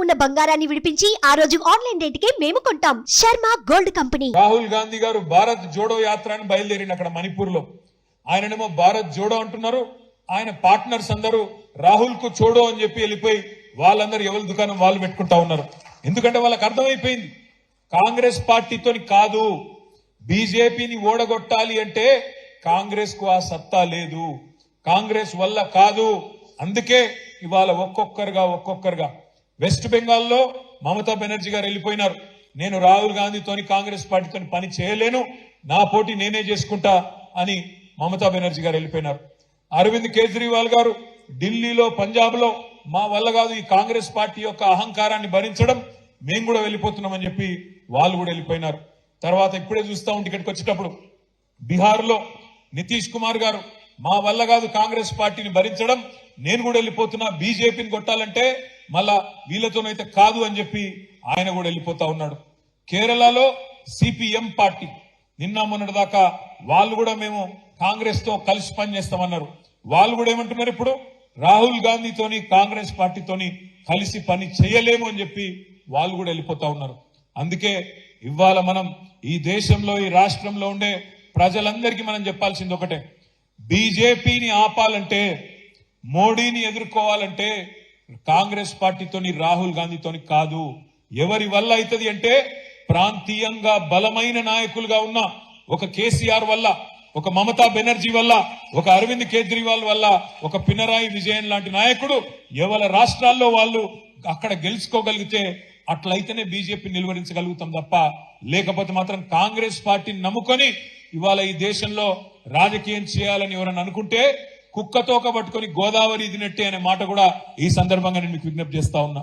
ఉన్న బంగారాన్ని విడిపించి ఆ రోజు ఆన్లైన్ రేటుకే మేము కొంటాం. Sharma gold company. రాహుల్ గాంధీ గారు భారత్ జోడో యాత్రని బయలుదేరిన అక్కడ మణిపూర్ లో ఆయననేమో భారత్ జోడో అంటున్నారు. ఆయన పార్ట్నర్స్ అందరూ రాహుల్ కు చోడో అని చెప్పి వెళ్ళిపోయి వాళ్ళందరూ ఎవరి దుకాణం వాళ్ళు పెట్టుకుంటా ఉన్నారు. ఎందుకంటే వాళ్ళకి అర్థమైపోయింది కాంగ్రెస్ పార్టీతోని కాదు, బీజేపీని ఓడగొట్టాలి అంటే కాంగ్రెస్ కు ఆ సత్తా లేదు, కాంగ్రెస్ వల్ల కాదు. అందుకే ఇవాళ ఒక్కొక్కరుగా వెస్ట్ బెంగాల్లో మమతా బెనర్జీ గారు వెళ్ళిపోయినారు. నేను రాహుల్ గాంధీతోని కాంగ్రెస్ పార్టీతోని పని చేయలేను, నా పోటీ నేనే చేసుకుంటా అని మమతా బెనర్జీ గారు వెళ్ళిపోయినారు. అరవింద్ కేజ్రీవాల్ గారు ఢిల్లీలో పంజాబ్ లో మా వల్ల కాదు ఈ కాంగ్రెస్ పార్టీ యొక్క అహంకారాన్ని భరించడం, మేము కూడా వెళ్ళిపోతున్నామని చెప్పి వాళ్ళు కూడా వెళ్ళిపోయినారు. తర్వాత ఇప్పుడే చూస్తా ఉంటే ఇక్కడికి వచ్చేటప్పుడు బీహార్ లో నితీష్ కుమార్ గారు మా వల్ల కాదు కాంగ్రెస్ పార్టీని భరించడం, నేను కూడా వెళ్ళిపోతున్నా, బీజేపీని కొట్టాలంటే మళ్ళా వీళ్ళతోనైతే కాదు అని చెప్పి ఆయన కూడా వెళ్ళిపోతా ఉన్నాడు. కేరళలో సిపిఎం పార్టీ నిన్న మొన్నటి దాకా వాళ్ళు కూడా మేము కాంగ్రెస్ తో కలిసి పనిచేస్తామన్నారు. వాళ్ళు కూడా ఏమంటున్నారు, ఇప్పుడు రాహుల్ గాంధీతోని కాంగ్రెస్ పార్టీతోని కలిసి పని చేయలేము అని చెప్పి వాళ్ళు కూడా వెళ్ళిపోతా ఉన్నారు. అందుకే ఇవాళ మనం ఈ దేశంలో ఈ రాష్ట్రంలో ఉండే ప్రజలందరికీ మనం చెప్పాల్సింది ఒకటే, బీజేపీని ఆపాలంటే, మోడీని ఎదుర్కోవాలంటే కాంగ్రెస్ పార్టీతోని రాహుల్ గాంధీతోని కాదు. ఎవరి వల్ల అవుతుంది అంటే ప్రాంతీయంగా బలమైన నాయకులుగా ఉన్న ఒక కేసీఆర్ వల్ల, ఒక మమతా బెనర్జీ వల్ల, ఒక అరవింద్ కేజ్రీవాల్ వల్ల, ఒక పినరాయి విజయన్ లాంటి నాయకుడు ఎవరి రాష్ట్రాల్లో వాళ్ళు అక్కడ గెలుచుకోగలిగితే అట్లయితేనే బీజేపీ నిలువరించగలుగుతాం తప్ప, లేకపోతే మాత్రం కాంగ్రెస్ పార్టీని నమ్ముకొని ఇవాళ ఈ దేశంలో రాజకీయం చేయాలని ఎవరన్నా అనుకుంటే కుక్కతోక పట్టుకొని గోదావరి ఇదినట్టే అనే మాట కూడా ఈ సందర్భంగా నేను మీకు విజ్ఞప్తి చేస్తా ఉన్నా.